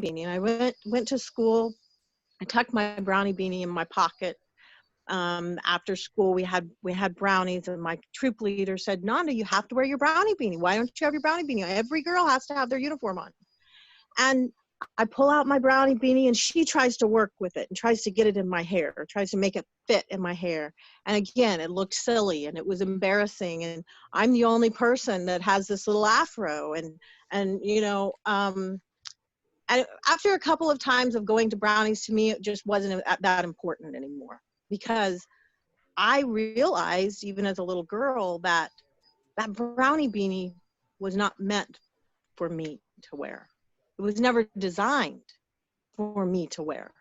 beanie. And I went to school. I tucked my brownie beanie in my pocket. After school, we had brownies, and my troop leader said, "Nanda, you have to wear your brownie beanie. Why don't you have your brownie beanie? Every girl has to have their uniform on." And I pull out my brownie beanie, and she tries to work with it and tries to get it in my hair, or tries to make it fit in my hair. And again, it looked silly and it was embarrassing. And I'm the only person that has this little afro. And and after a couple of times of going to brownies, to me, it just wasn't that important anymore, because I realized, even as a little girl, that that brownie beanie was not meant for me to wear. It was never designed for me to wear.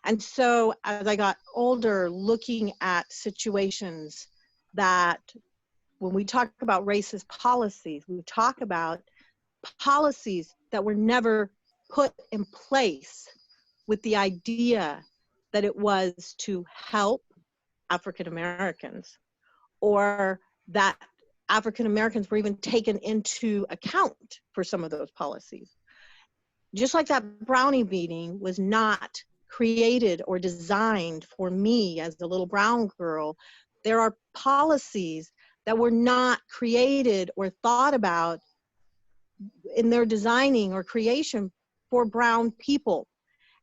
And so as I got older, looking at situations that, when we talk about racist policies, we talk about policies that were never put in place with the idea that it was to help African Americans, or that African Americans were even taken into account for some of those policies. Just like that brownie beanie was not created or designed for me as a little brown girl, there are policies that were not created or thought about in their designing or creation for brown people.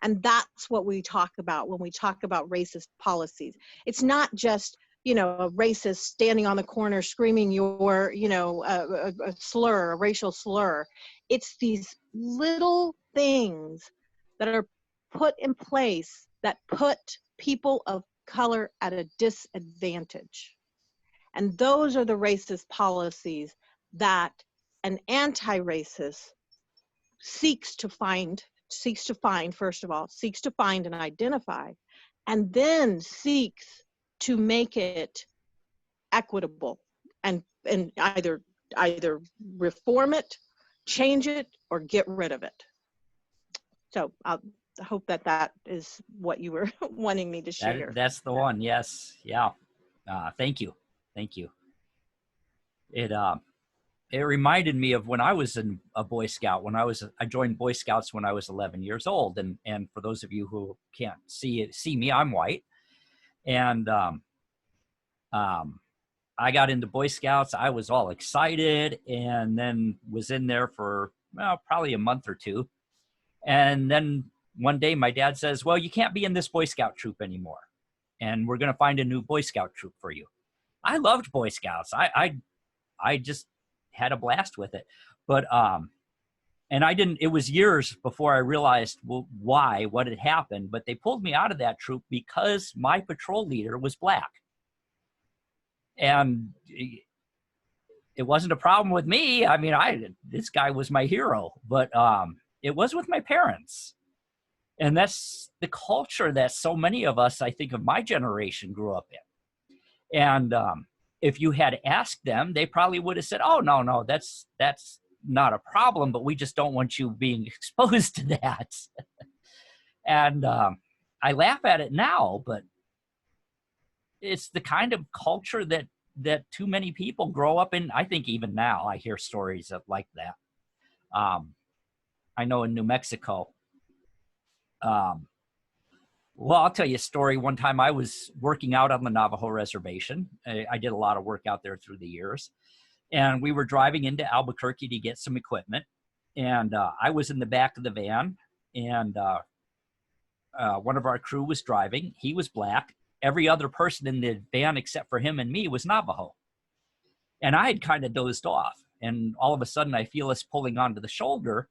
And that's what we talk about when we talk about racist policies. It's not just, a racist standing on the corner screaming your, a slur, a racial slur. It's these little things that are put in place that put people of color at a disadvantage. And those are the racist policies that an anti-racist seeks to find, first of all, seeks to find and identify, and then seeks to make it equitable, and either reform it, change it, or get rid of it. So I hope that is what you were wanting me to share. That's the one. Yes. Yeah. Thank you. It reminded me of when I was a Boy Scout. I joined Boy Scouts when I was 11 years old. And for those of you who can't see me, I'm white. And I got into Boy Scouts. I was all excited, and then was in there for probably a month or two. And then one day my dad says, "Well, you can't be in this Boy Scout troop anymore, and we're going to find a new Boy Scout troop for you." I loved Boy Scouts. I just had a blast with it. But and it was years before I realized what had happened, but they pulled me out of that troop because my patrol leader was black. And it wasn't a problem with me. I mean, this guy was my hero, but it was with my parents. And that's the culture that so many of us, I think, of my generation grew up in. And if you had asked them, they probably would have said, "Oh, no, that's not a problem, but we just don't want you being exposed to that." And I laugh at it now, but it's the kind of culture that too many people grow up in. I think even now I hear stories like that. I know in New Mexico, well, I'll tell you a story. One time I was working out on the Navajo reservation. I did a lot of work out there through the years. And we were driving into Albuquerque to get some equipment. And I was in the back of the van. And one of our crew was driving. He was black. Every other person in the van except for him and me was Navajo. And I had kind of dozed off. And all of a sudden I feel us pulling onto the shoulder.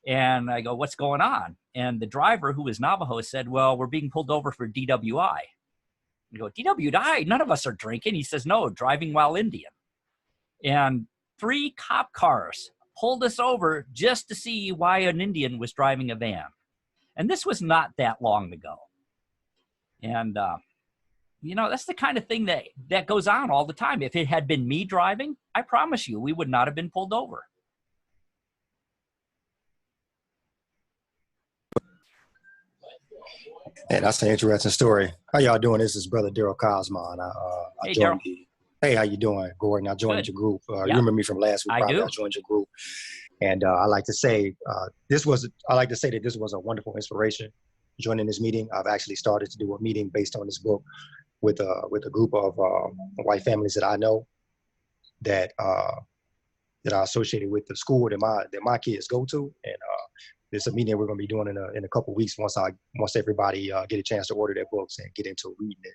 And I go, "What's going on?" And the driver, who was Navajo, said, "Well, we're being pulled over for DWI." I go, "DWI? None of us are drinking." He says, "No, driving while Indian." And 3 cop cars pulled us over just to see why an Indian was driving a van. And this was not that long ago. And, that's the kind of thing that goes on all the time. If it had been me driving, I promise you, we would not have been pulled over. Hey, that's an interesting story. How y'all doing? This is Brother Daryl Cosmon. Hey, Daryl. Hey, how you doing, Gordon? I joined your group. You remember me from last week? I do. I joined your group. And I like to say that this was a wonderful inspiration. Joining this meeting, I've actually started to do a meeting based on this book with a group of white families that I know that that are associated with the school that my kids go to, and it's a meeting that we're going to be doing in a couple of weeks once everybody get a chance to order their books and get into reading it,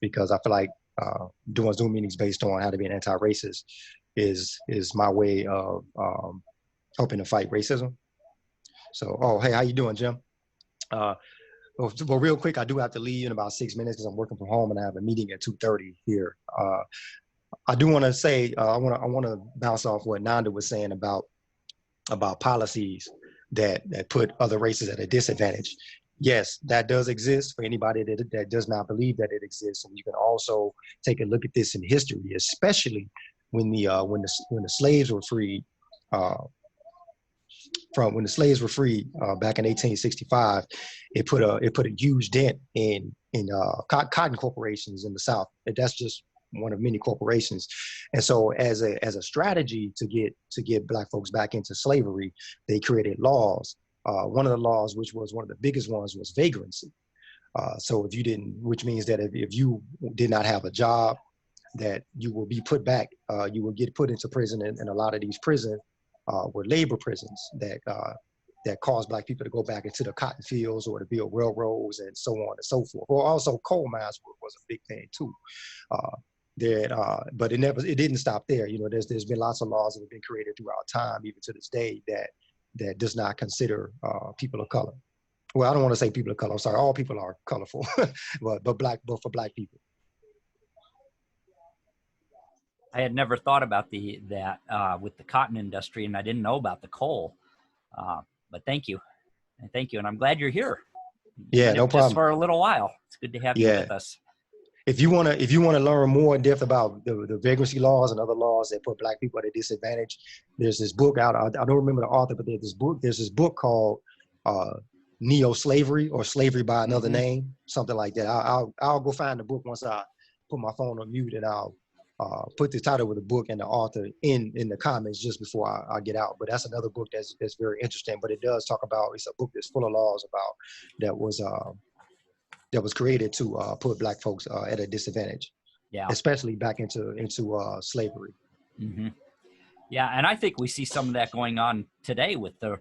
because I feel like doing Zoom meetings based on how to be an anti-racist is my way of helping to fight racism. So, oh, hey, how you doing, Jim? Well, real quick, I do have to leave in about 6 minutes because I'm working from home and I have a meeting at 2:30 here. I do want to say, I want to bounce off what Nanda was saying about policies that put other races at a disadvantage. Yes, that does exist for anybody that does not believe that it exists. And you can also take a look at this in history, especially when the slaves were freed. When the slaves were freed back in 1865, it put a huge dent in cotton corporations in the South. That's just one of many corporations. And so as a strategy to get Black folks back into slavery, they created laws. One of the laws, which was one of the biggest ones, was vagrancy. So which means that if you did not have a job, that you will be put back, you will get put into prison, and a lot of these prisons were labor prisons that caused Black people to go back into the cotton fields or to build railroads and so on and so forth. Well, also coal mines was a big thing too. But it didn't stop there. You know, there's been lots of laws that have been created throughout time, even to this day, that does not consider people of color. Well, I don't want to say people of color. I'm sorry, all people are colorful, but for Black people. I had never thought about that with the cotton industry, and I didn't know about the coal. But thank you, and I'm glad you're here. Yeah, no problem. Just for a little while. It's good to have you with us. If you want to learn more in depth about the vagrancy laws and other laws that put Black people at a disadvantage, there's this book out. I don't remember the author, but there's this book called Neo-Slavery or Slavery by Another Name, something like that. I'll go find the book once I put my phone on mute, and I'll put the title of the book and the author in the comments just before I get out. But that's another book that's very interesting. But it does talk about, it's a book that's full of laws that was created to put Black folks at a disadvantage. Yeah, especially back into slavery. Mm-hmm. Yeah, and I think we see some of that going on today with the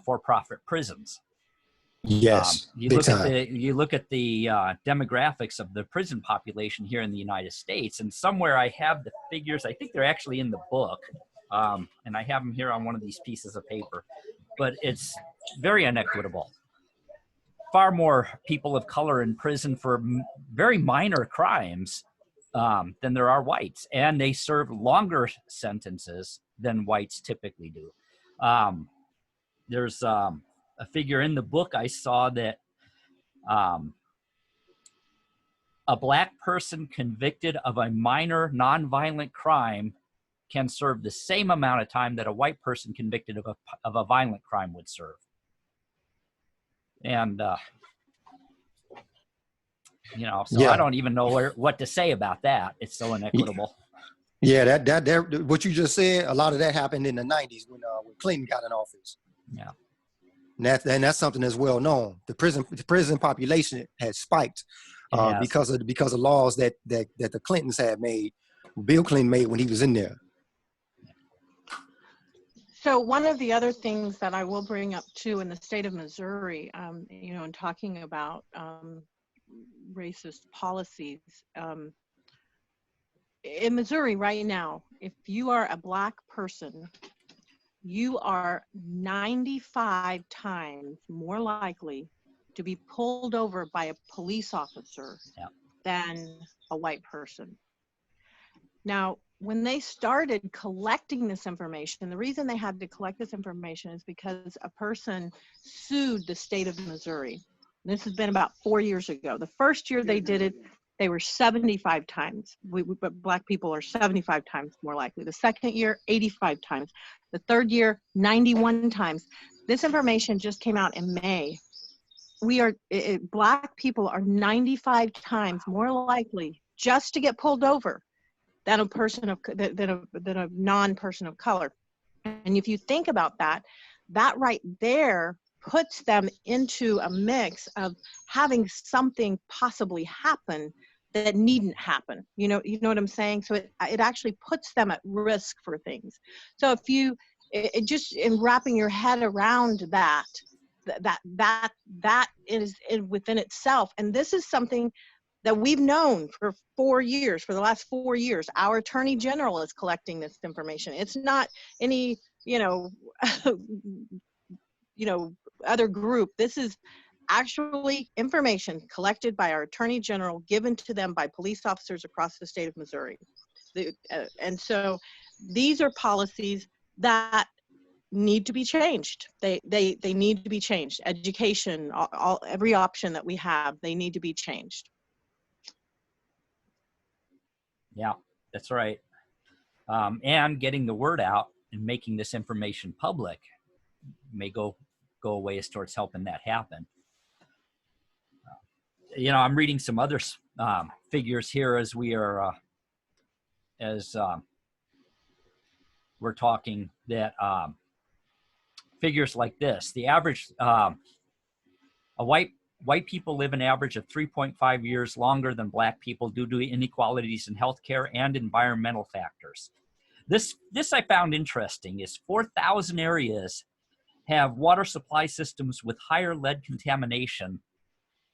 for-profit prisons. Yes, you look at the demographics of the prison population here in the United States, and somewhere I have the figures. I think they're actually in the book, and I have them here on one of these pieces of paper. But it's very inequitable. Far more people of color in prison for very minor crimes than there are whites, and they serve longer sentences than whites typically do. There's a figure in the book I saw that a Black person convicted of a minor nonviolent crime can serve the same amount of time that a white person convicted of a violent crime would serve. And I don't even know what to say about that. It's so inequitable. Yeah, that what you just said, a lot of that happened in the 90s when Clinton got in office. Yeah. And that's something that's well known. The prison population has spiked because of laws that the Clintons had made, Bill Clinton made when he was in there. So one of the other things that I will bring up too in the state of Missouri, in talking about racist policies, in Missouri right now, if you are a Black person, you are 95 times more likely to be pulled over by a police officer than a white person. Now, when they started collecting this information, the reason they had to collect this information is because a person sued the state of Missouri. This has been about 4 years ago. The first year they did it, they were 75 times. But Black people are 75 times more likely. The second year, 85 times. The third year, 91 times. This information just came out in May. Black people are 95 times more likely just to get pulled over than a non-person of color. And if you think about that, that right there puts them into a mix of having something possibly happen that needn't happen. You know what I'm saying? So it actually puts them at risk for things. So if you, it just in wrapping your head around that is within itself. And this is something that we've known for 4 years, for the last 4 years. Our Attorney General is collecting this information. It's not any, other group. This is actually information collected by our Attorney General, given to them by police officers across the state of Missouri. And so these are policies that need to be changed. They need to be changed. Education, every option that we have, they need to be changed. Yeah, that's right. And getting the word out and making this information public may go a ways towards helping that happen. I'm reading some other figures here as we are we're talking, that figures like this: the average white people live an average of 3.5 years longer than Black people due to inequalities in healthcare and environmental factors. This I found interesting. Is 4,000 areas have water supply systems with higher lead contamination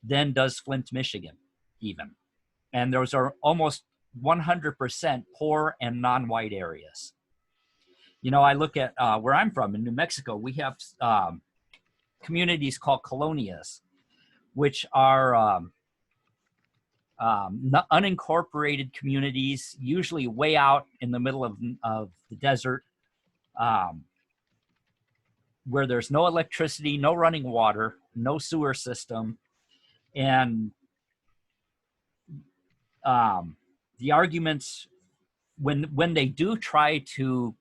than does Flint, Michigan, even. And those are almost 100% poor and non-white areas. I look at where I'm from in New Mexico. We have communities called colonias, which are unincorporated communities, usually way out in the middle of the desert, where there's no electricity, no running water, no sewer system. And the arguments, when they do try to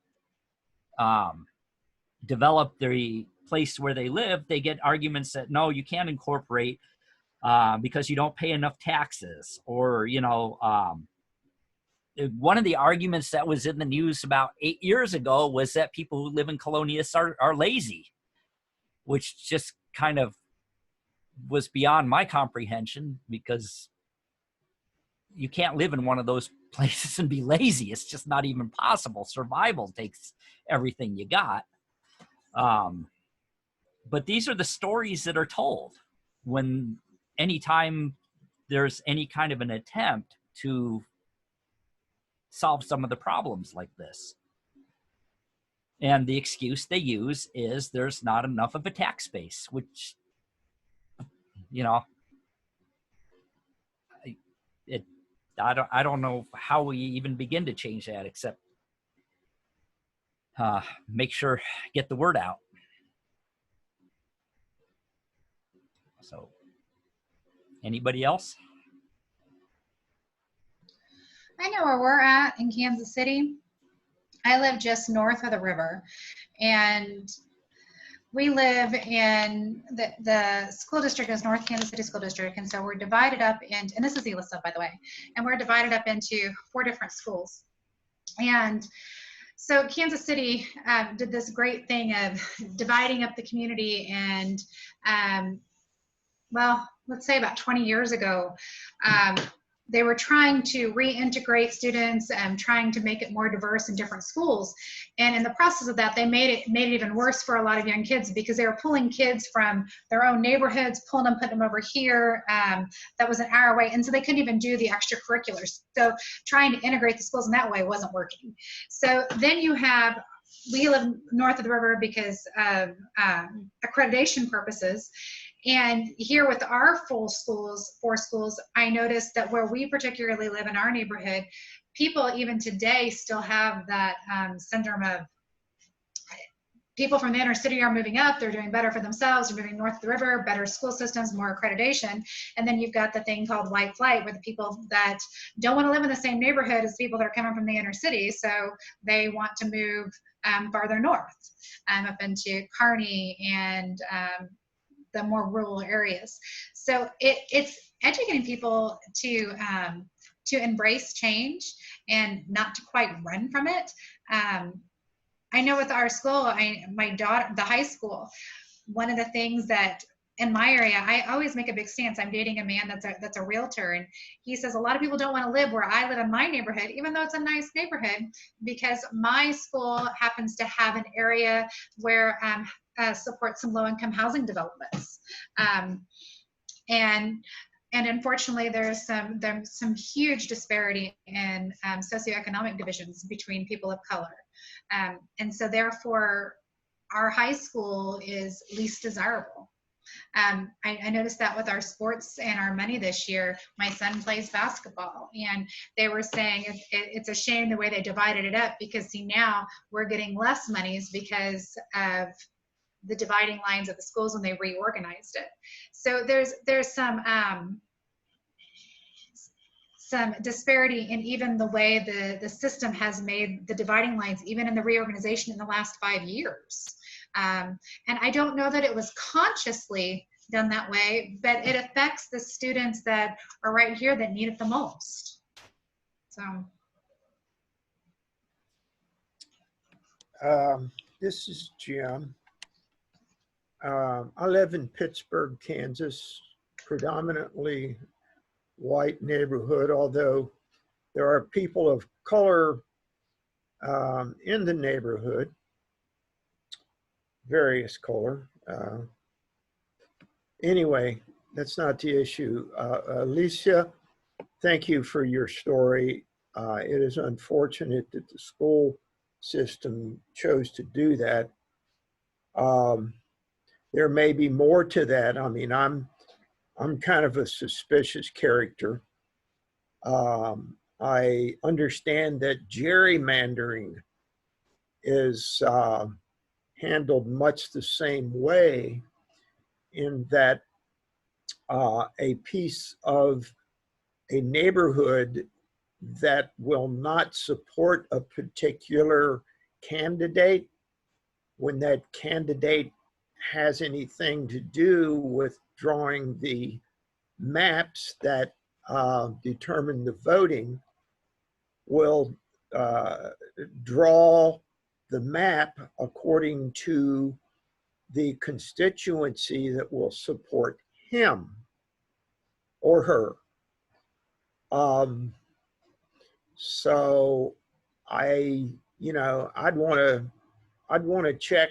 develop the place where they live, they get arguments that, no, you can't incorporate because you don't pay enough taxes. Or, one of the arguments that was in the news about 8 years ago was that people who live in colonias are lazy, which just kind of was beyond my comprehension, because you can't live in one of those places and be lazy. It's just not even possible. Survival takes everything you got. But these are the stories that are told when anytime there's any kind of an attempt to solve some of the problems like this. And the excuse they use is there's not enough of a tax base, which, I don't know how we even begin to change that, except get the word out. So, anybody else? I know where we're at in Kansas City. I live just north of the river, and we live in the school district is North Kansas City School District, and so we're divided up into, and this is ELISA, by the way, and we're divided up into 4 different schools. And so Kansas City did this great thing of dividing up the community, and well, let's say about 20 years ago, they were trying to reintegrate students and trying to make it more diverse in different schools. And in the process of that, they made it even worse for a lot of young kids, because they were pulling kids from their own neighborhoods, putting them over here. That was an hour away. And so they couldn't even do the extracurriculars. So trying to integrate the schools in that way wasn't working. So then we live north of the river because of accreditation purposes. And here with our 4 schools, I noticed that where we particularly live in our neighborhood, people even today still have that syndrome of people from the inner city are moving up, they're doing better for themselves, they're moving north of the river, better school systems, more accreditation. And then you've got the thing called white flight, where the people that don't want to live in the same neighborhood as people that are coming from the inner city, so they want to move farther north, up into Kearney and the more rural areas. So it's educating people to embrace change and not to quite run from it. I know with our school, my daughter, the high school, one of the things that in my area, I always make a big stance. I'm dating a man that's a realtor, and he says a lot of people don't want to live where I live in my neighborhood, even though it's a nice neighborhood, because my school happens to have an area where supports some low-income housing developments, and unfortunately, there's some huge disparity in socioeconomic divisions between people of color, and so therefore, our high school is least desirable. I noticed that with our sports and our money this year. My son plays basketball, and they were saying it's a shame the way they divided it up, because see, now we're getting less monies because of the dividing lines of the schools when they reorganized it. So there's some disparity in even the way the system has made the dividing lines, even in the reorganization in the last 5 years. And I don't know that it was consciously done that way, but it affects the students that are right here that need it the most. So. This is Jim. I live in Pittsburgh, Kansas, predominantly white neighborhood, although there are people of color in the neighborhood, various color. Anyway, that's not the issue. Alicia, thank you for your story. It is unfortunate that the school system chose to do that. There may be more to that. I mean, I'm kind of a suspicious character. I understand that gerrymandering is handled much the same way, in that a piece of a neighborhood that will not support a particular candidate, when that candidate has anything to do with drawing the maps that determine the voting, will draw the map according to the constituency that will support him or her. So I'd want to check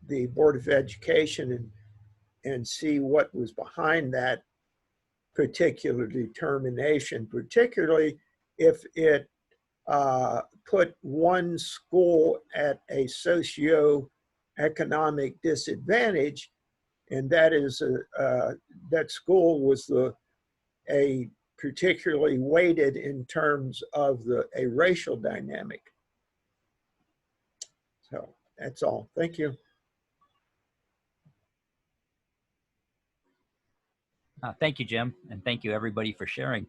the Board of Education and see what was behind that particular determination, particularly if it put one school at a socioeconomic disadvantage, and that is that school was a particularly weighted in terms of a racial dynamic. So that's all. Thank you. Thank you, Jim, and thank you everybody for sharing.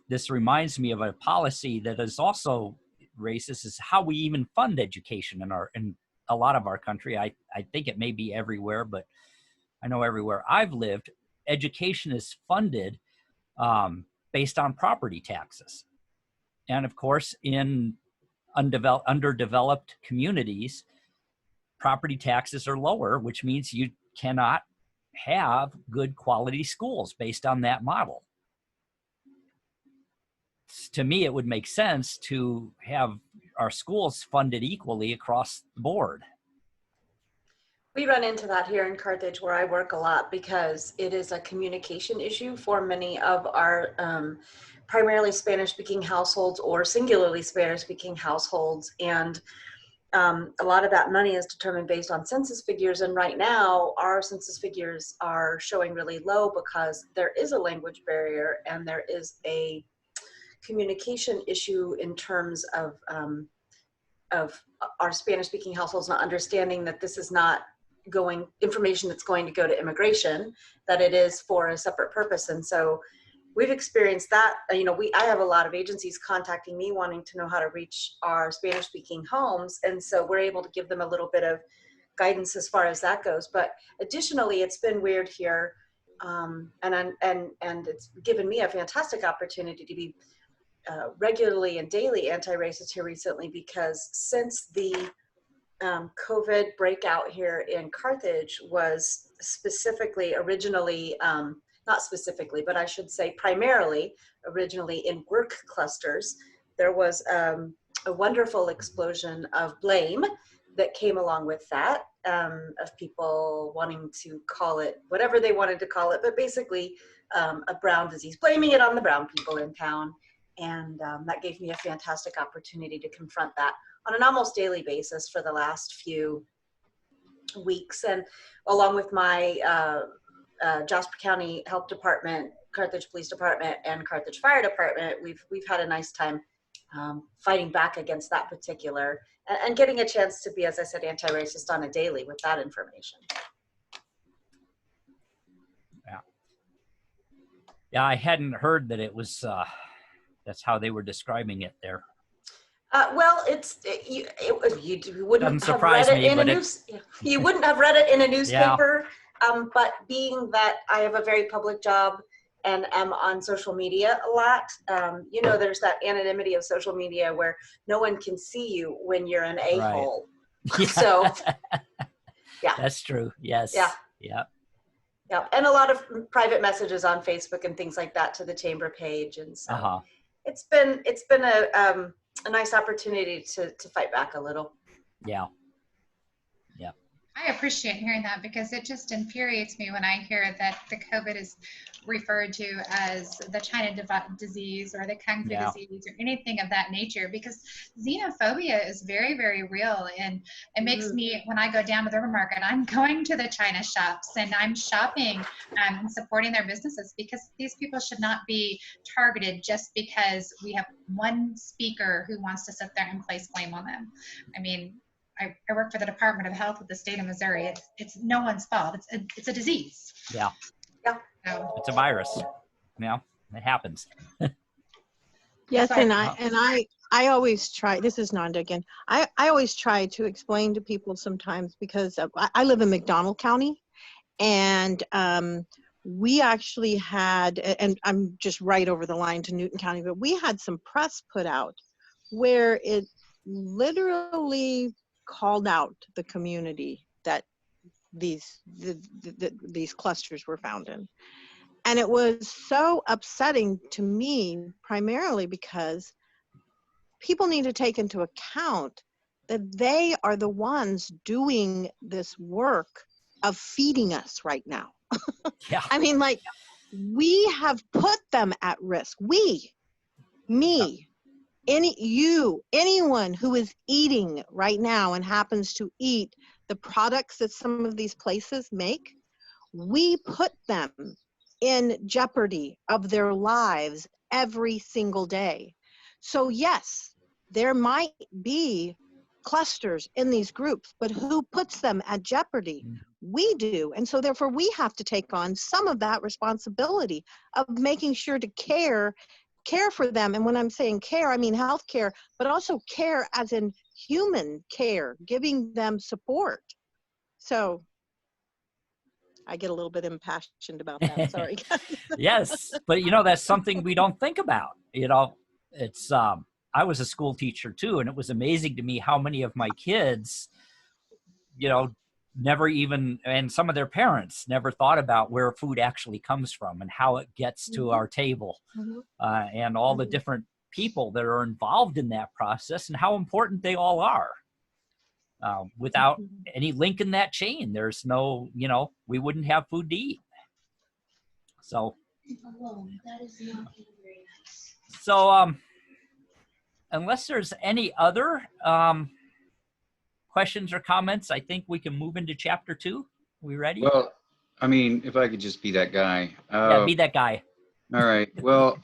This reminds me of a policy that is also racist, is how we even fund education in a lot of our country. I think it may be everywhere, but I know everywhere I've lived, education is funded based on property taxes. And of course, in underdeveloped communities, property taxes are lower, which means you cannot have good quality schools based on that model. To me, it would make sense to have our schools funded equally across the board. We run into that here in Carthage, where I work a lot, because it is a communication issue for many of our primarily Spanish-speaking households or singularly Spanish-speaking households. And a lot of that money is determined based on census figures. And right now, our census figures are showing really low because there is a language barrier and there is a communication issue in terms of our Spanish-speaking households not understanding that this is not information that's going to go to immigration, that it is for a separate purpose. And so we've experienced that. I have a lot of agencies contacting me wanting to know how to reach our Spanish-speaking homes, and so we're able to give them a little bit of guidance as far as that goes. But additionally, it's been weird here, and it's given me a fantastic opportunity to be regularly and daily anti-racist here recently, because since the COVID breakout here in Carthage was specifically originally, not specifically, but I should say primarily originally in work clusters, there was a wonderful explosion of blame that came along with that, of people wanting to call it whatever they wanted to call it, but basically a brown disease, blaming it on the brown people in town. And that gave me a fantastic opportunity to confront that on an almost daily basis for the last few weeks. And along with my Jasper County Health Department, Carthage Police Department, and Carthage Fire Department, we've had a nice time fighting back against that particular, and getting a chance to be, as I said, anti-racist on a daily with that information. Yeah. Yeah, I hadn't heard that it was, that's how they were describing it there. Well, you wouldn't have read it in a news. You wouldn't have read it in a newspaper. Yeah. But being that I have a very public job and am on social media a lot, you know, there's that anonymity of social media where no one can see you when you're an a-hole. Right. Yeah. So, yeah, that's true. Yes. Yeah. Yeah. Yeah, and a lot of private messages on Facebook and things like that to the chamber page, and so it's been a nice opportunity to fight back a little. Yeah. Yeah. I appreciate hearing that, because it just infuriates me when I hear that the COVID is referred to as the China disease or the Kung Fu disease or anything of that nature, because xenophobia is very, very real. And it makes me, when I go down to the river market, I'm going to the China shops and I'm shopping and supporting their businesses, because these people should not be targeted just because we have one speaker who wants to sit there and place blame on them. I mean, I work for the Department of Health of the state of Missouri. It's no one's fault. It's a disease. Yeah. Yeah. So, it's a virus. Yeah, it happens. Yes, and I always try. This is Nanda again. I always try to explain to people sometimes, because I live in McDonald County, and we actually had, and I'm just right over the line to Newton County, but we had some press put out where it literally called out the community that these clusters were found in. And it was so upsetting to me, primarily because people need to take into account that they are the ones doing this work of feeding us right now. Yeah. I mean, like, we have put them at risk. Anyone who is eating right now and happens to eat the products that some of these places make, we put them in jeopardy of their lives every single day. So yes, there might be clusters in these groups, but who puts them at jeopardy? We do. And so therefore we have to take on some of that responsibility of making sure to care for them. And when I'm saying care, I mean health care, but also care as in human care, giving them support. So I get a little bit impassioned about that. Sorry. Yes, but you know, that's something we don't think about. You know, it's I was a school teacher too, and it was amazing to me how many of my kids, you know, never even, and some of their parents never thought about where food actually comes from and how it gets to our table, and all the different people that are involved in that process and how important they all are. Without any link in that chain, there's no, you know, we wouldn't have food to eat. So, that is not very nice. So, unless there's any other questions or comments, I think we can move into chapter 2. We ready? Well, I mean, if I could just be that guy. Yeah, be that guy. All right. Well,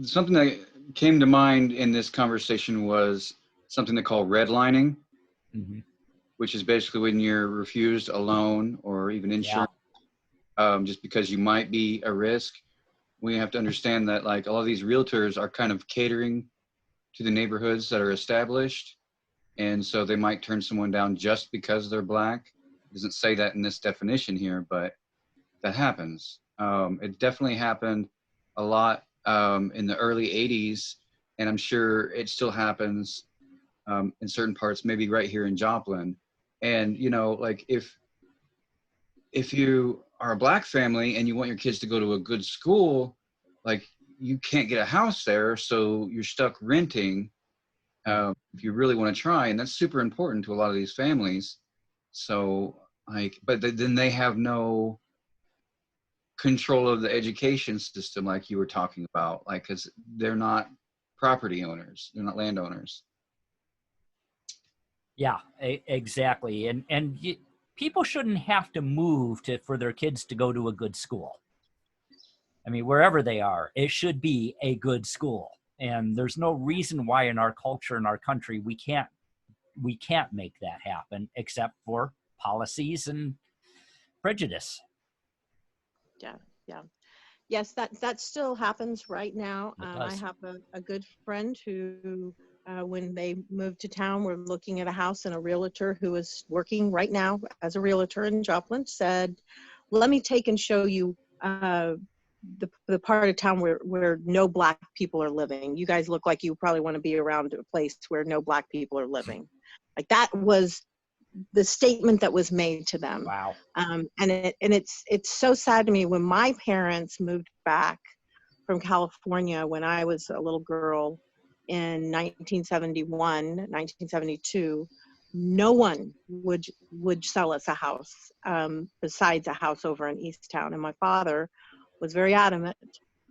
something that came to mind in this conversation was something they call redlining, which is basically when you're refused a loan or even insurance, just because you might be a risk. We have to understand that, like, all of these realtors are kind of catering to the neighborhoods that are established. And so they might turn someone down just because they're Black. It doesn't say that in this definition here, but that happens. It definitely happened a lot in the early 80s and I'm sure it still happens in certain parts, maybe right here in Joplin. And, you know, like if you are a Black family and you want your kids to go to a good school, like you can't get a house there, so you're stuck renting if you really want to try, and that's super important to a lot of these families. So like, but then they have no control of the education system like you were talking about, like, because they're not property owners, they're not landowners. Yeah, exactly. And people shouldn't have to move for their kids to go to a good school. I mean, wherever they are, it should be a good school. And there's no reason why in our culture, in our country, we can't make that happen, except for policies and prejudice. Yeah. Yes, that still happens right now. I does. have a good friend who, when they moved to town, were looking at a house, and a realtor who is working right now as a realtor in Joplin said, let me take and show you the part of town where no Black people are living. You guys look like you probably want to be around a place where no Black people are living. Like, that was the statement that was made to them. Wow. And it's so sad to me. When my parents moved back from California when I was a little girl in 1971, 1972, no one would sell us a house besides a house over in Easttown. And my father was very adamant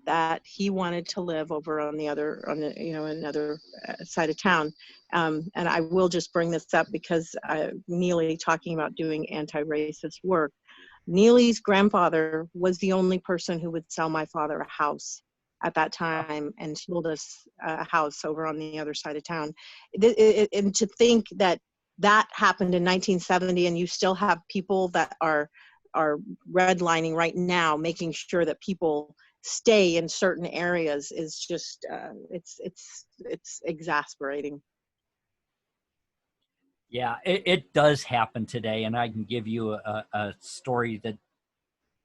that he wanted to live over on another side of town. And I will just bring this up because Neely, talking about doing anti-racist work, Neely's grandfather was the only person who would sell my father a house at that time and sold us a house over on the other side of town. And to think that happened in 1970, and you still have people that are redlining right now, making sure that people stay in certain areas, is just it's exasperating. Yeah, it does happen today, and I can give you a story that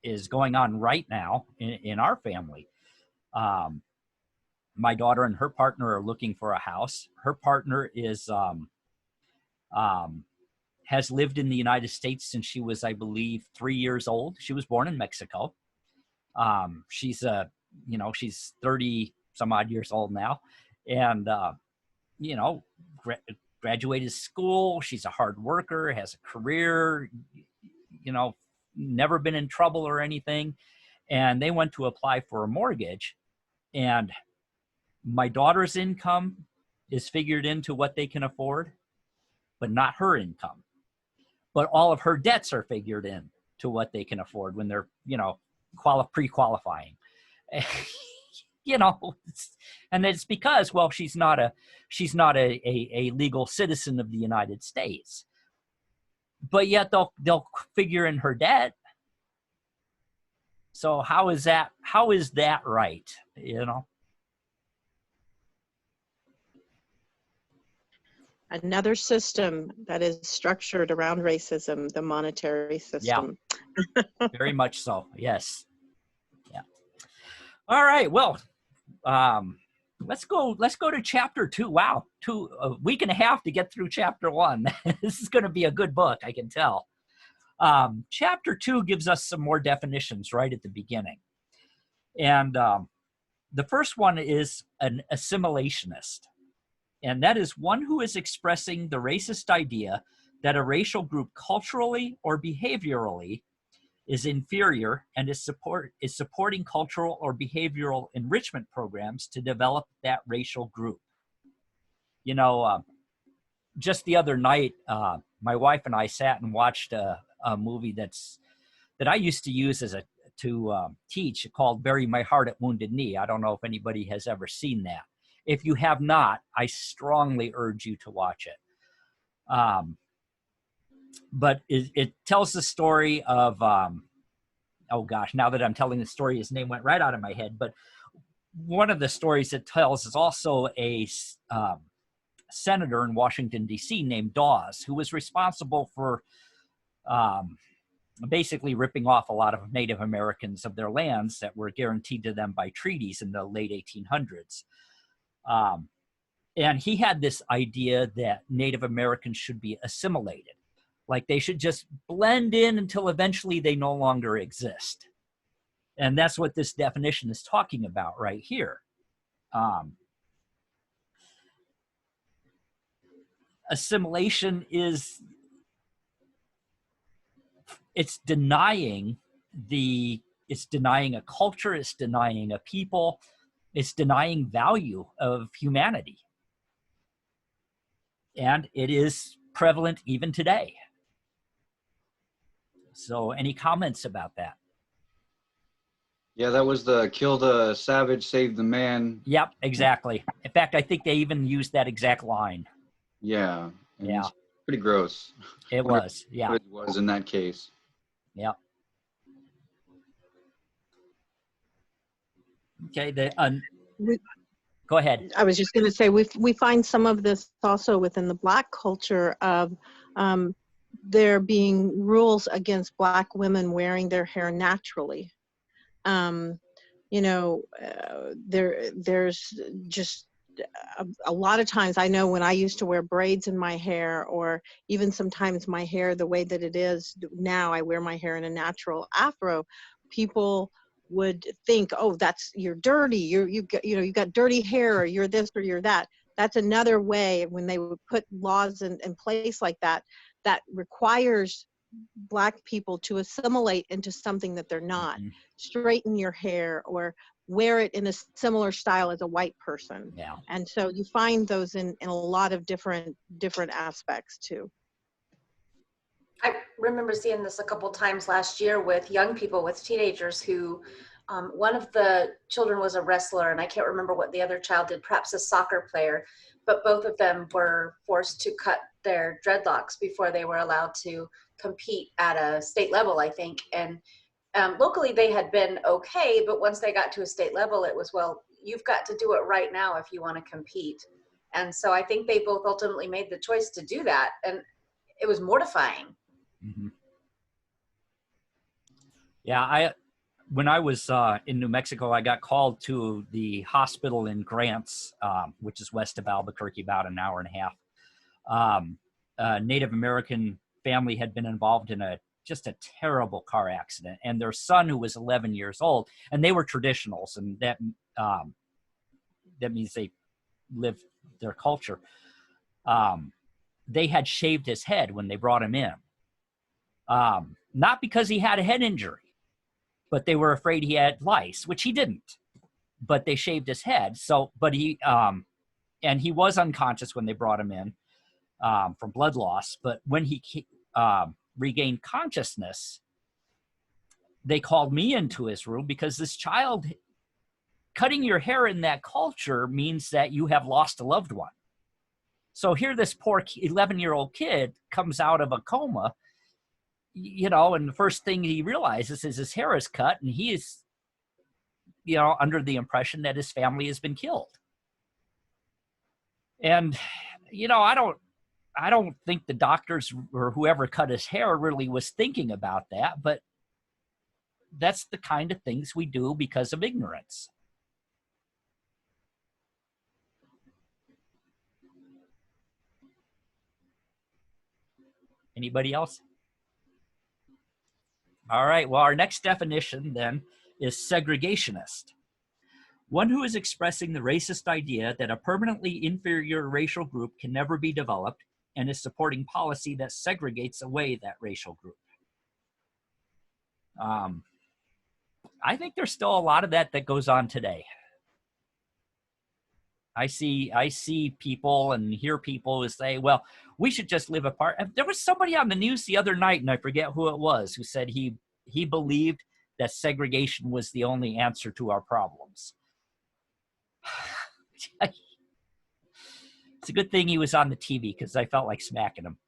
is going on right now in our family. My daughter and her partner are looking for a house. Her partner is has lived in the United States since she was, I believe, 3 years old. She was born in Mexico. She's 30 some odd years old now, and graduated school. She's a hard worker, has a career, never been in trouble or anything. And they went to apply for a mortgage, and my daughter's income is figured into what they can afford, but not her income. But all of her debts are figured in to what they can afford when they're, pre-qualifying. And it's because, well, she's not a legal citizen of the United States. But yet they'll figure in her debt. So how is that right? Another system that is structured around racism, the monetary system. Yeah, very much so. Yes. Yeah. All right. Well, let's go to chapter 2. Wow, a week and a half to get through chapter 1. This is going to be a good book, I can tell. Chapter 2 gives us some more definitions right at the beginning. And the first one is an assimilationist. And that is one who is expressing the racist idea that a racial group culturally or behaviorally is inferior and is supporting cultural or behavioral enrichment programs to develop that racial group. Just the other night, my wife and I sat and watched a movie that I used to use to teach, called Bury My Heart at Wounded Knee. I don't know if anybody has ever seen that. If you have not, I strongly urge you to watch it. But it tells the story of, oh gosh, now that I'm telling the story, his name went right out of my head. But one of the stories it tells is also a senator in Washington, D.C. named Dawes, who was responsible for basically ripping off a lot of Native Americans of their lands that were guaranteed to them by treaties in the late 1800s. And he had this idea that Native Americans should be assimilated. Like they should just blend in until eventually they no longer exist. And that's what this definition is talking about right here. Assimilation is, it's denying a culture, it's denying a people, it's denying value of humanity. And it is prevalent even today. So any comments about that? Yeah, that was the kill the savage, save the man. Yep, exactly. In fact, I think they even used that exact line. Yeah. And Yeah. it's pretty gross. It was, yeah. What it was in that case. Yeah. Okay, go ahead. I was just going to say, we find some of this also within the Black culture of there being rules against Black women wearing their hair naturally. You know, there's just a lot of times, I know when I used to wear braids in my hair, or even sometimes my hair the way that it is now, I wear my hair in a natural afro, people would think, oh, you're dirty, you got dirty hair, or you're this or you're that. That's another way when they would put laws in place like that, that requires Black people to assimilate into something that they're not. Mm-hmm. Straighten your hair or wear it in a similar style as a white person. Yeah. And so you find those in a lot of different aspects too. I remember seeing this a couple times last year with young people, with teenagers who, one of the children was a wrestler, and I can't remember what the other child did, perhaps a soccer player, but both of them were forced to cut their dreadlocks before they were allowed to compete at a state level, I think. And locally they had been okay, but once they got to a state level, it was, well, you've got to do it right now if you want to compete. And so I think they both ultimately made the choice to do that, and it was mortifying. Mm-hmm. Yeah, when I was in New Mexico, I got called to the hospital in Grants, which is west of Albuquerque, about an hour and a half. A Native American family had been involved in just a terrible car accident, and their son, who was 11 years old, and they were traditionals, and that means they lived their culture. They had shaved his head when they brought him in. Not because he had a head injury, but they were afraid he had lice, which he didn't, but they shaved his head. But he was unconscious when they brought him in from blood loss. But when he regained consciousness, they called me into his room because this child, cutting your hair in that culture means that you have lost a loved one. So here this poor 11-year-old kid comes out of a coma, and the first thing he realizes is his hair is cut, and he is, under the impression that his family has been killed. And, I don't think the doctors or whoever cut his hair really was thinking about that, but that's the kind of things we do because of ignorance. Anybody else? All right, well, our next definition then is segregationist. One who is expressing the racist idea that a permanently inferior racial group can never be developed and is supporting policy that segregates away that racial group. I think there's still a lot of that goes on today. I see people and hear people who say, well, we should just live apart. There was somebody on the news the other night, and I forget who it was, who said he believed that segregation was the only answer to our problems. It's a good thing he was on the TV because I felt like smacking him.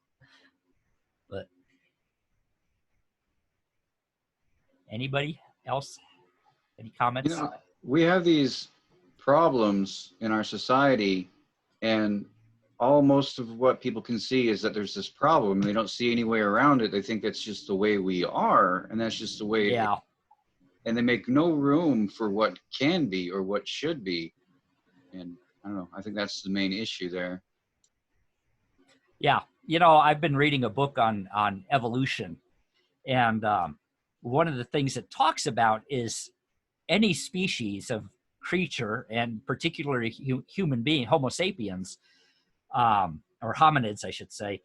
But anybody else? Any comments? We have these problems in our society, and most of what people can see is that there's this problem. They don't see any way around it. They think that's just the way we are, and that's just the way it is. And they make no room for what can be or what should be. And I don't know. I think that's the main issue there. Yeah, you know, I've been reading a book on evolution, and one of the things it talks about is any species of creature, and particularly human being, Homo sapiens, or hominids, I should say,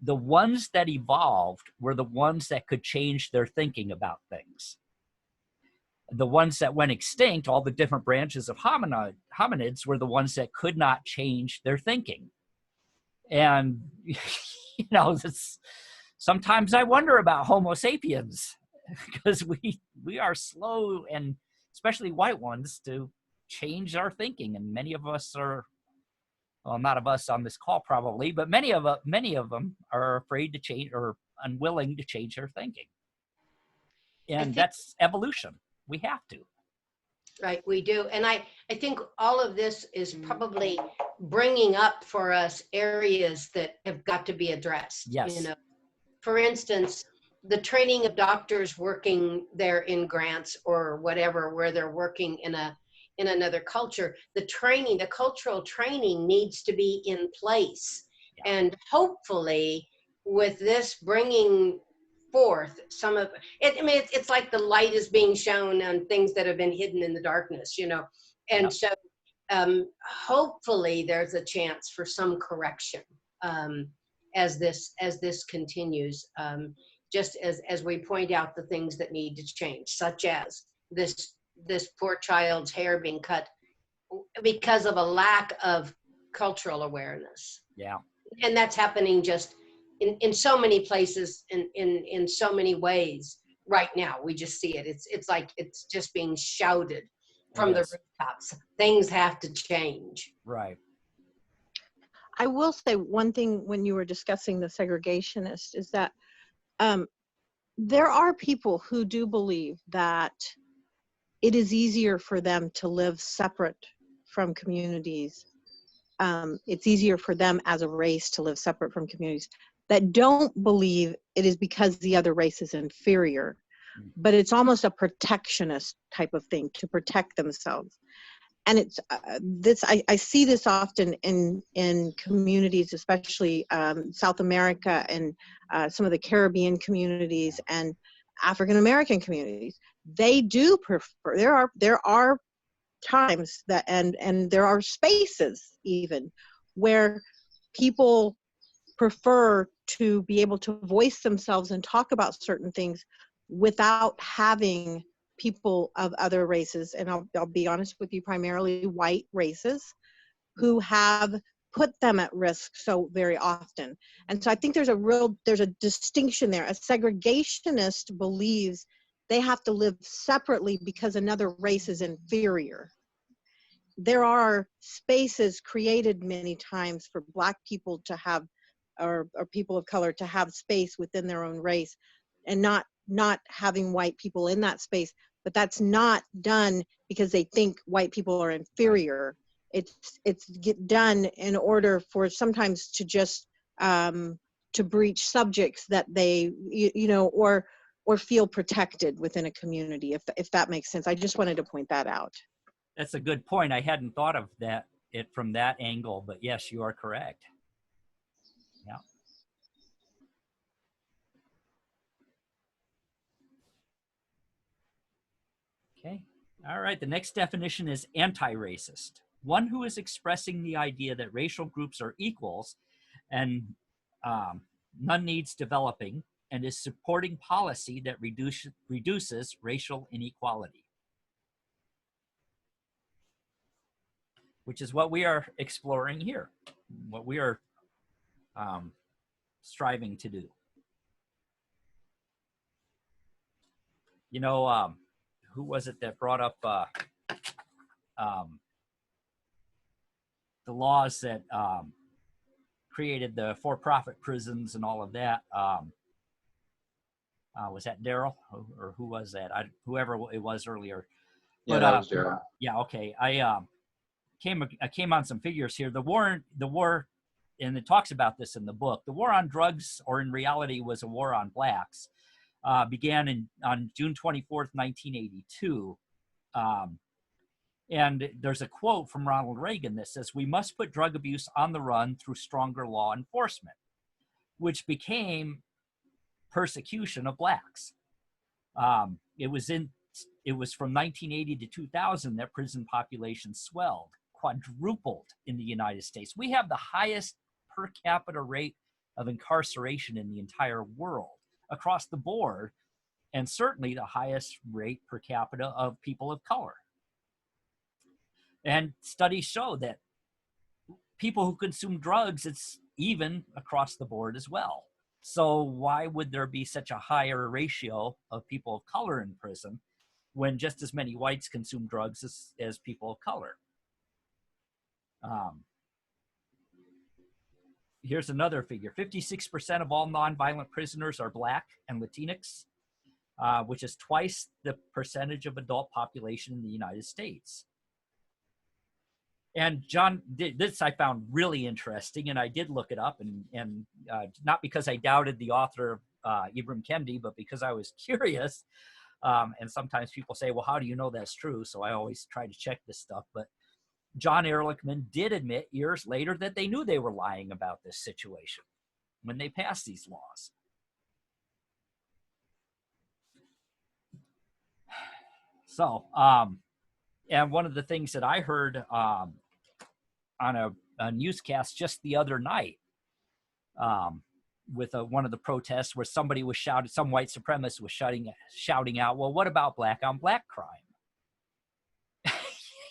the ones that evolved were the ones that could change their thinking about things. The ones that went extinct, all the different branches of hominids, were the ones that could not change their thinking. And, you know, sometimes I wonder about Homo sapiens, because we are slow, and especially white ones, to change our thinking. And many of us are, well, not of us on this call probably, but many of them are afraid to change or unwilling to change their thinking. And that's evolution. We have to. Right, we do. And I think all of this is probably bringing up for us areas that have got to be addressed. Yes. You know, for instance, the training of doctors working there in grants or whatever, where they're working in another culture, the cultural training needs to be in place. Yeah. And hopefully with this bringing forth some of it, I mean, it's like the light is being shown on things that have been hidden in the darkness, you know. And so hopefully there's a chance for some correction as this continues, just as we point out the things that need to change, such as this poor child's hair being cut because of a lack of cultural awareness. Yeah. And that's happening just in so many places, in so many ways right now. We just see it. It's like it's just being shouted from the rooftops. Things have to change. Right. I will say one thing when you were discussing the segregationists is that there are people who do believe that it is easier for them to live separate from communities. It's easier for them as a race to live separate from communities that don't believe it is because the other race is inferior, but it's almost a protectionist type of thing to protect themselves. And it's I see this often in communities, especially South America and some of the Caribbean communities and African American communities. They do prefer. There are times that and there are spaces even where people prefer to be able to voice themselves and talk about certain things without having people of other races, and I'll be honest with you, primarily white races, who have put them at risk so very often. And so I think there's a distinction there. A segregationist believes they have to live separately because another race is inferior. There are spaces created many times for Black people to have, or people of color to have space within their own race, and not having white people in that space. But that's not done because they think white people are inferior. It's done in order for sometimes to just to breach subjects that they or feel protected within a community, if that makes sense. I just wanted to point that out. That's a good point. I hadn't thought of it from that angle, but yes, you are correct. Yeah. Okay. All right. The next definition is anti-racist. One who is expressing the idea that racial groups are equals and none needs developing, and is supporting policy that reduces racial inequality, which is what we are exploring here, what we are striving to do. You know, who was it that brought up the laws that created the for-profit prisons and all of that? Was that Daryl, or who was that? Whoever it was earlier. Yeah, but, that was Daryl. Yeah, okay. I came on some figures here. The war, and it talks about this in the book. The war on drugs, or in reality was a war on Blacks, began on June 24th, 1982. And there's a quote from Ronald Reagan that says, "We must put drug abuse on the run through stronger law enforcement," which became persecution of blacks. It was from 1980 to 2000 that prison population swelled, quadrupled in the United States. We have the highest per capita rate of incarceration in the entire world across the board, and certainly the highest rate per capita of people of color. And studies show that people who consume drugs, it's even across the board as well. So why would there be such a higher ratio of people of color in prison when just as many whites consume drugs as people of color? Here's another figure. 56% of all nonviolent prisoners are Black and Latinx, which is twice the percentage of adult population in the United States. And John, this I found really interesting, and I did look it up, and not because I doubted the author of Ibram Kendi, but because I was curious. And sometimes people say, well, how do you know that's true? So I always try to check this stuff. But John Ehrlichman did admit years later that they knew they were lying about this situation when they passed these laws. So, and one of the things that I heard on a newscast just the other night with one of the protests where somebody was shouting, some white supremacist was shouting out, well, what about black on black crime?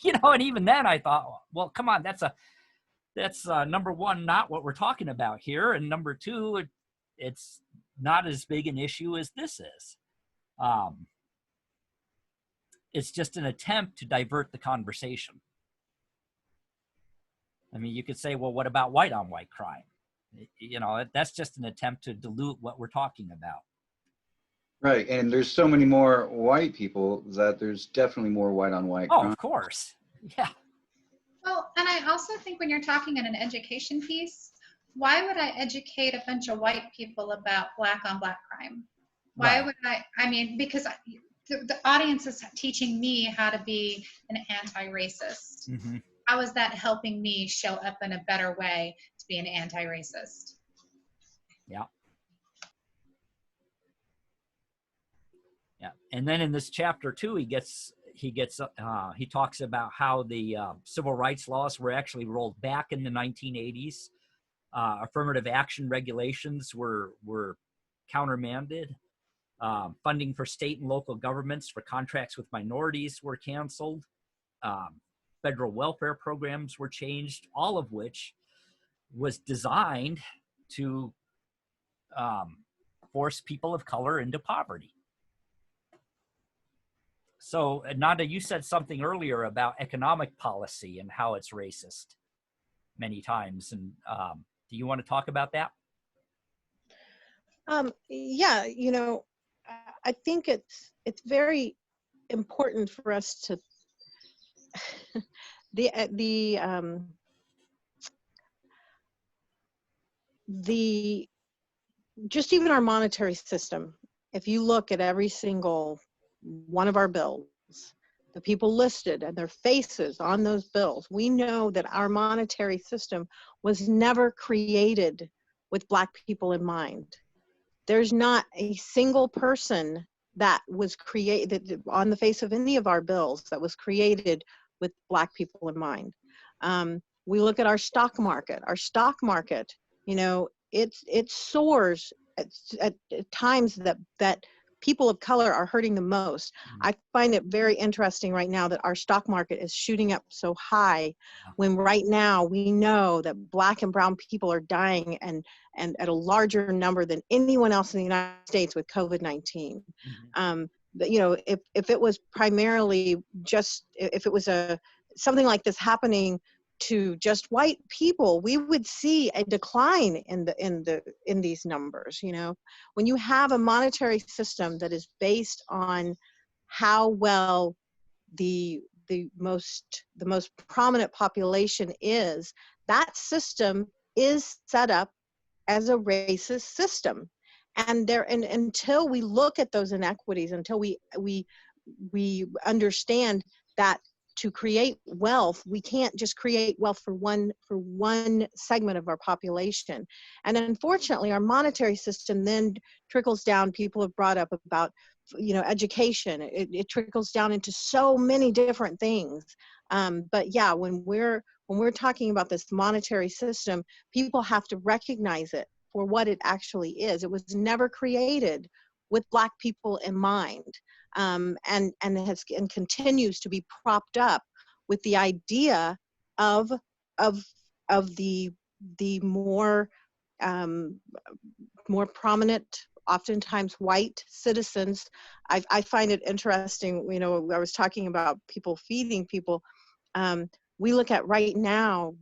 You know, and even then I thought, well, come on, that's number one, not what we're talking about here. And number two, it's not as big an issue as this is. It's just an attempt to divert the conversation. I mean, you could say, well, what about white on white crime? You know, that's just an attempt to dilute what we're talking about. Right, and there's so many more white people that there's definitely more white on white crime. Oh, of course, yeah. Well, and I also think when you're talking in an education piece, why would I educate a bunch of white people about black on black crime? Why would I mean, because the audience is teaching me how to be an anti-racist. Mm-hmm. How is that helping me show up in a better way to be an anti-racist? Yeah. Yeah, and then in this chapter too, he talks about how the civil rights laws were actually rolled back in the 1980s. Affirmative action regulations were countermanded. Funding for state and local governments for contracts with minorities were canceled. Federal welfare programs were changed, all of which was designed to force people of color into poverty. So, Nanda, you said something earlier about economic policy and how it's racist many times. And do you want to talk about that? Yeah, you know, I think it's very important for us to just even our monetary system. If you look at every single one of our bills, the people listed and their faces on those bills, we know that our monetary system was never created with Black people in mind. There's not a single person that was created on the face of any of our bills that was created with Black people in mind. We look at our stock market. Our stock market, you know, it soars at times that people of color are hurting the most. I find it very interesting right now that our stock market is shooting up so high when right now we know that Black and brown people are dying and at a larger number than anyone else in the United States with COVID-19. But, you know, if it was primarily just, if it was something like this happening to just white people, we would see a decline in these numbers. You know, when you have a monetary system that is based on how well the most prominent population is, that system is set up as a racist system. And until we look at those inequities, until we understand that to create wealth, we can't just create wealth for one segment of our population. And unfortunately, our monetary system then trickles down. People have brought up about, education. It trickles down into so many different things. But yeah, when we're talking about this monetary system, people have to recognize it for what it actually is. It was never created with Black people in mind, and continues to be propped up with the idea of the more prominent, oftentimes white citizens. I find it interesting. I was talking about people feeding people. We look at right now,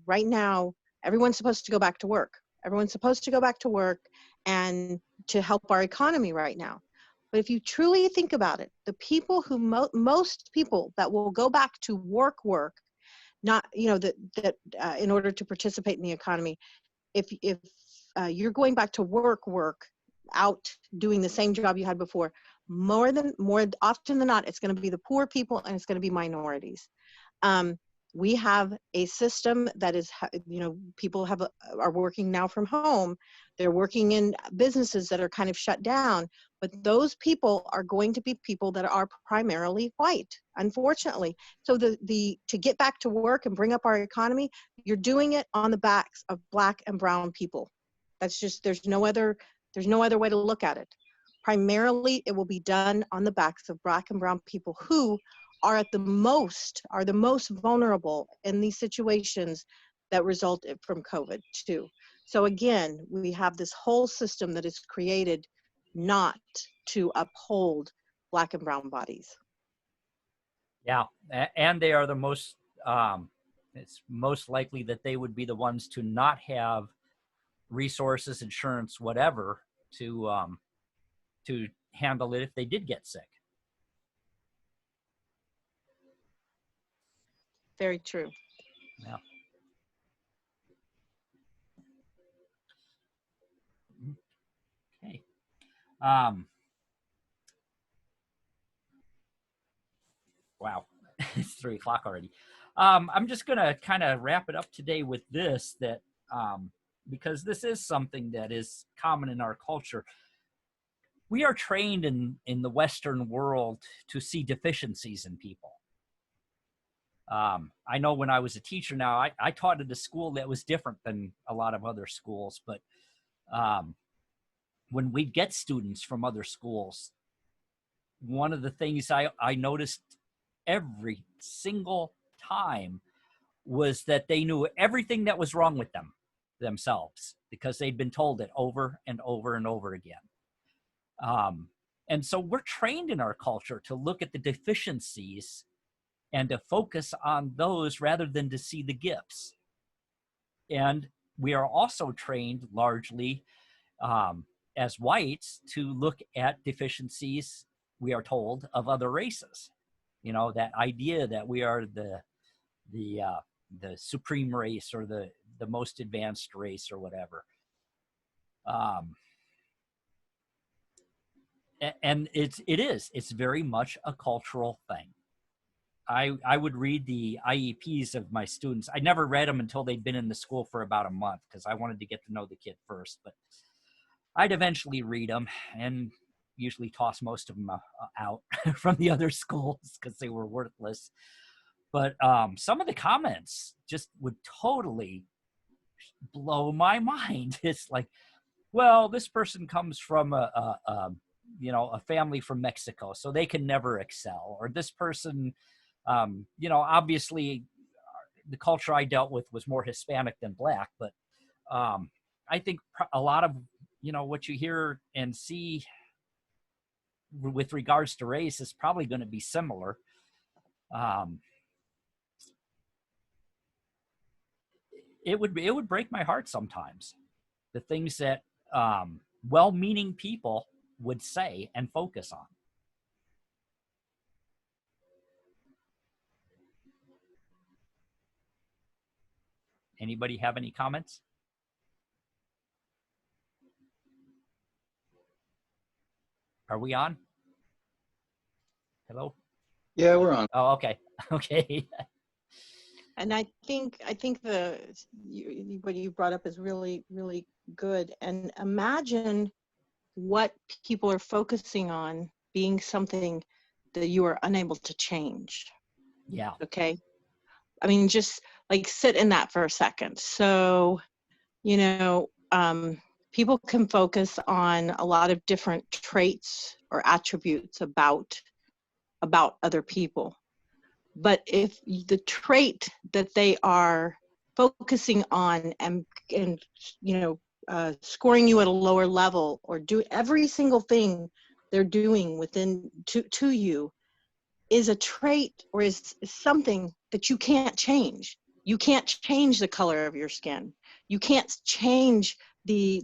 everyone's supposed to go back to work. Everyone's supposed to go back to work and to help our economy right now. But if you truly think about it, the people who most people that will go back to work, not, that in order to participate in the economy, if you're going back to work out doing the same job you had before, more often than not, it's going to be the poor people and it's going to be minorities. We have a system that is, people are working now from home. They're working in businesses that are kind of shut down, but those people are going to be people that are primarily white, unfortunately. So to get back to work and bring up our economy, you're doing it on the backs of Black and brown people. That's just, there's no other way to look at it. Primarily, it will be done on the backs of Black and brown people who are the most vulnerable in these situations that result from COVID too. So again, we have this whole system that is created not to uphold Black and brown bodies. Yeah, and they are the most, it's most likely that they would be the ones to not have resources, insurance, whatever, to handle it if they did get sick. Very true. Yeah. Okay. Wow, it's 3 o'clock already. I'm just gonna kind of wrap it up today with this, that because this is something that is common in our culture. We are trained in the Western world to see deficiencies in people. I know when I was a teacher now, I taught at a school that was different than a lot of other schools, but when we get students from other schools, one of the things I noticed every single time was that they knew everything that was wrong with themselves, because they'd been told it over and over and over again. And so we're trained in our culture to look at the deficiencies and to focus on those rather than to see the gifts. And we are also trained largely as whites to look at deficiencies, we are told, of other races. That idea that we are the supreme race, or the most advanced race, or whatever. And it's very much a cultural thing. I would read the IEPs of my students. I never read them until they'd been in the school for about a month, because I wanted to get to know the kid first. But I'd eventually read them and usually toss most of them out from the other schools because they were worthless. But some of the comments just would totally blow my mind. It's like, well, this person comes from a family from Mexico, so they can never excel. Or this person, obviously the culture I dealt with was more Hispanic than Black, but I think a lot of, what you hear and see with regards to race is probably going to be similar. It would break my heart sometimes, the things that well-meaning people would say and focus on. Anybody have any comments? Are we on? Hello? Yeah, we're on. Oh, okay. Okay. And I think what you brought up is really, really good. And imagine what people are focusing on being something that you are unable to change. Yeah. Okay. I mean, just like sit in that for a second. So, you know, people can focus on a lot of different traits or attributes about other people. But if the trait that they are focusing on and you know, scoring you at a lower level, or do every single thing they're doing within to you is a trait, or is something that you can't change. You can't change the color of your skin. You can't change the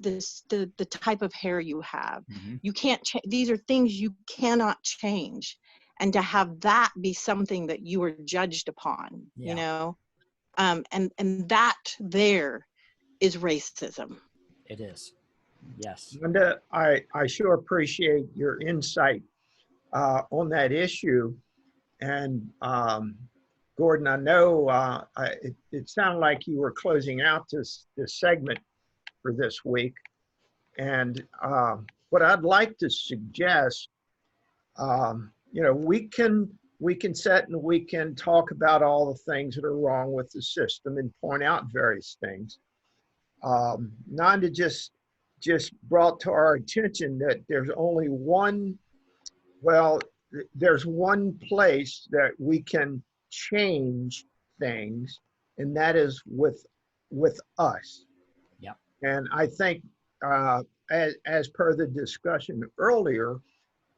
type of hair you have. Mm-hmm. You can't these are things you cannot change. And to have that be something that you are judged upon, Yeah. you know, and that there is racism. It is. Yes. Nanda, I sure appreciate your insight on that issue. And Gordon, I know it sounded like you were closing out this segment for this week. And what I'd like to suggest, you know, we can sit and we can talk about all the things that are wrong with the system and point out various things. Nanda just brought to our attention that there's only one, well, there's one place that we can change things, and that is with us. Yep. And I think as per the discussion earlier,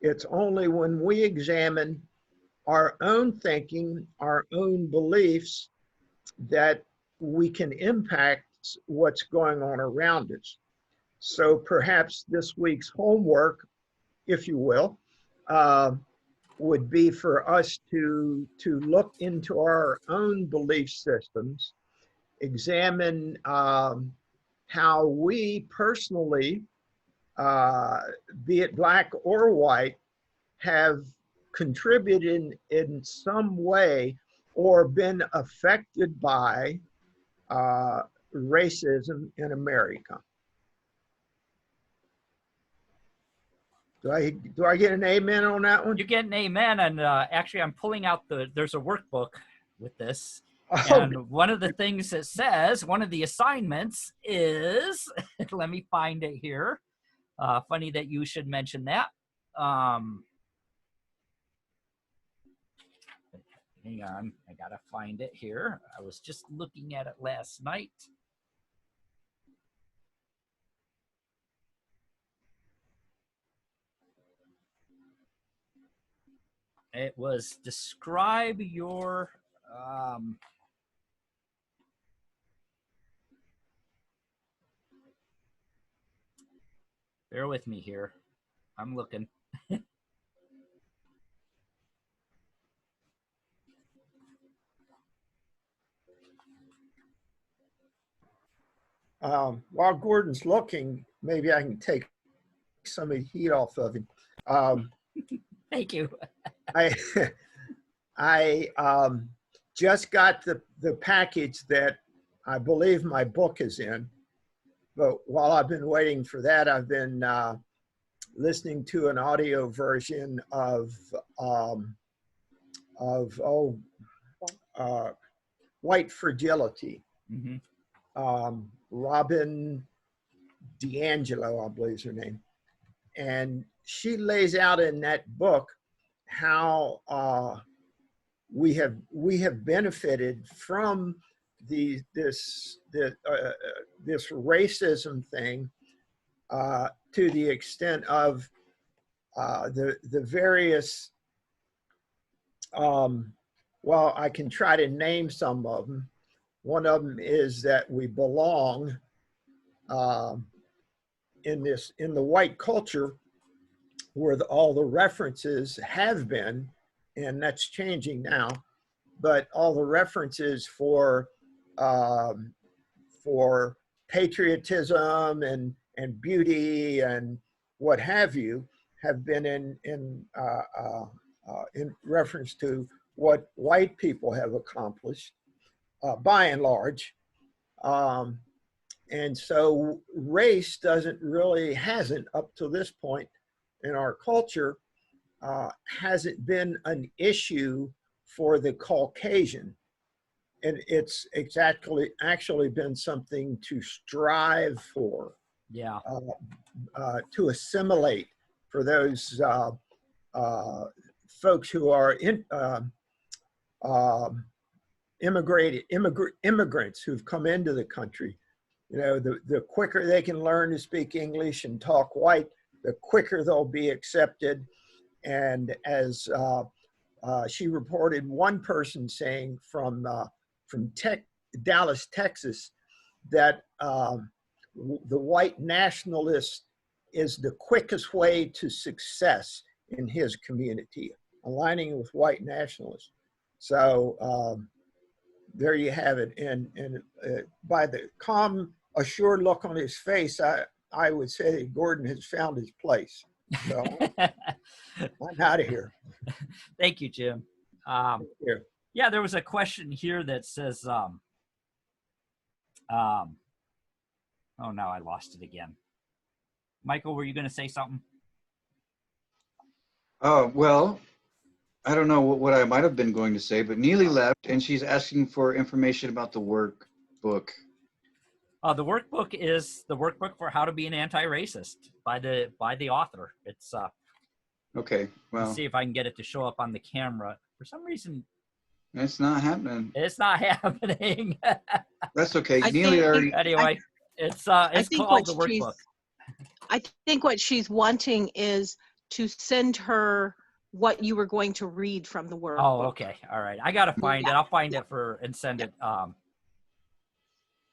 it's only when we examine our own thinking, our own beliefs, that we can impact what's going on around us. So perhaps this week's homework, if you will, would be for us to look into our own belief systems, examine how we personally, be it black or white, have contributed in some way or been affected by racism in America. Do I get an amen on that one? You get an amen. And actually, I'm pulling out there's a workbook with this. Oh. And one of the things it says, one of the assignments is, let me find it here. Funny that you should mention that. Hang on, I gotta find it here. I was just looking at it last night. It was describe your bear with me here. I'm looking. While Gordon's looking, maybe I can take some of the heat off of him. Thank you. I just got the package that I believe my book is in, but while I've been waiting for that, I've been listening to an audio version of White Fragility. Mm-hmm. Robin DiAngelo, I believe is her name. And she lays out in that book how we have benefited from this racism thing to the extent of the various, well, I can try to name some of them. One of them is that we belong in the white culture, where all the references have been, and that's changing now, but all the references for patriotism and beauty and what have you have been in reference to what white people have accomplished, by and large. And so race hasn't up to this point in our culture, hasn't been an issue for the Caucasian. And it's actually been something to strive for, Yeah. to assimilate for those folks who are immigrants who've come into the country. You know, the quicker they can learn to speak English and talk white, the quicker they'll be accepted. And as she reported, one person saying from Dallas, Texas, that the white nationalist is the quickest way to success in his community, aligning with white nationalists. So there you have it. And by the calm, assured look on his face, I would say that Gordon has found his place. So I'm out of here. Thank you, Jim. Yeah, there was a question here that says, oh, now I lost it again. Michael, were you going to say something? Oh, well, I don't know what I might have been going to say, but Neely left and she's asking for information about the workbook. The workbook is the workbook for How to Be an Anti-Racist by the author. It's okay. Well, let's see if I can get it to show up on the camera. For some reason, it's not happening. It's not happening. That's okay. Neely already. Anyway, it's called the workbook. I think what she's wanting is to send her what you were going to read from the workbook. Oh, okay. All right. I got to find it. I'll find it and send it.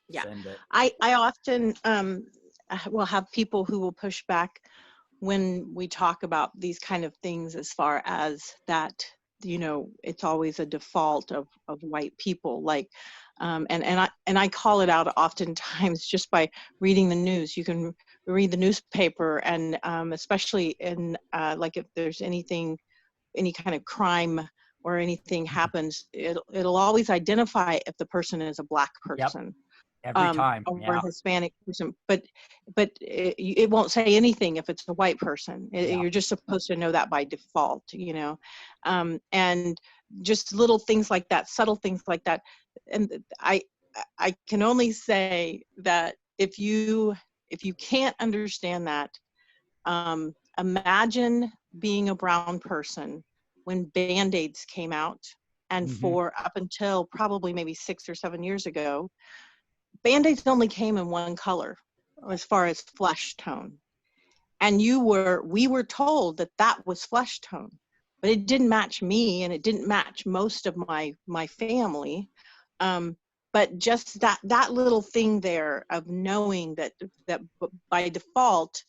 Yeah. Send it. I often will have people who will push back when we talk about these kind of things, as far as that, you know, it's always a default of white people, like, and I call it out oftentimes just by reading the news. You can read the newspaper, and especially in like if there's any kind of crime or anything happens, it'll always identify if the person is a Black person. Yep. Every time. Or a Hispanic person, but it won't say anything if it's a white person. You're just supposed to know that by default, you know, and just little things like that, subtle things like that. And I can only say that if you can't understand that, imagine being a brown person when Band-Aids came out, and for up until probably maybe 6 or 7 years ago, Band-Aids only came in one color as far as flesh tone. And we were told that was flesh tone, but it didn't match me, and it didn't match most of my family. But just that little thing there of knowing that by default,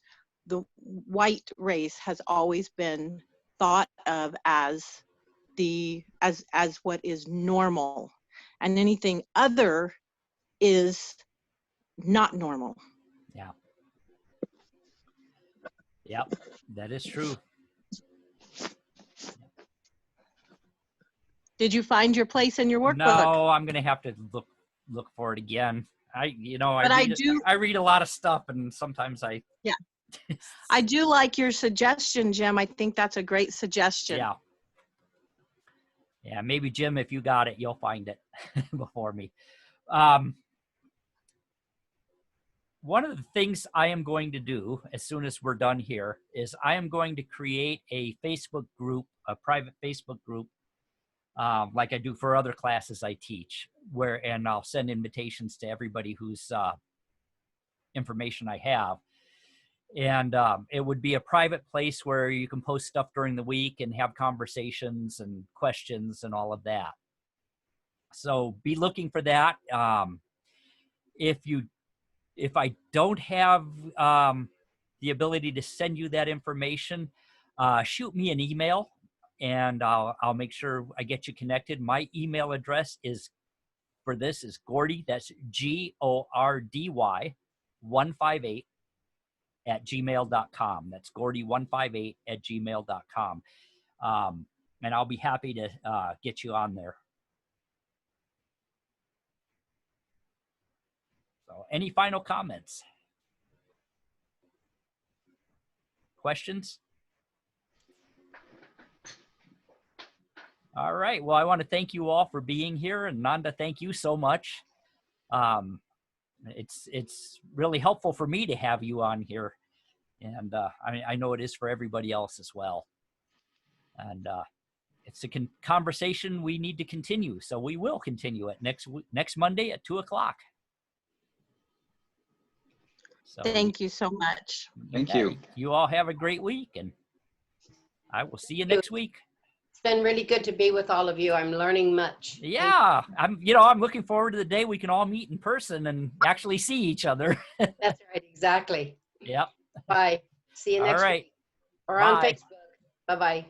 the white race has always been thought of as what is normal, and anything other is not normal. Yeah. Yep, that is true. Did you find your place in your workbook? No, I'm gonna have to look for it again. I read a lot of stuff, and sometimes yeah. I do like your suggestion, Jim. I think that's a great suggestion. Yeah. Yeah, maybe Jim, if you got it, you'll find it before me. One of the things I am going to do as soon as we're done here is I am going to create a Facebook group, a private Facebook group, like I do for other classes I teach, and I'll send invitations to everybody whose information I have. And it would be a private place where you can post stuff during the week and have conversations and questions and all of that. So be looking for that. If I don't have the ability to send you that information, shoot me an email, and I'll make sure I get you connected. My email address is Gordy, that's GORDY 158 @gmail.com. That's Gordy158 @gmail.com. and I'll be happy to get you on there. So any final comments? Questions? All right. Well, I want to thank you all for being here, and Nanda, thank you so much. It's really helpful for me to have you on here, and I know it is for everybody else as well. And it's a conversation we need to continue, so we will continue it next Monday at 2 o'clock. So, thank you so much. Thank you. You all have a great week, and I will see you next week. It's been really good to be with all of you. I'm learning much. Yeah, I'm looking forward to the day we can all meet in person and actually see each other. That's right, exactly. Yep. Bye. See you next All right. week. Or on Bye. Facebook. Bye-bye.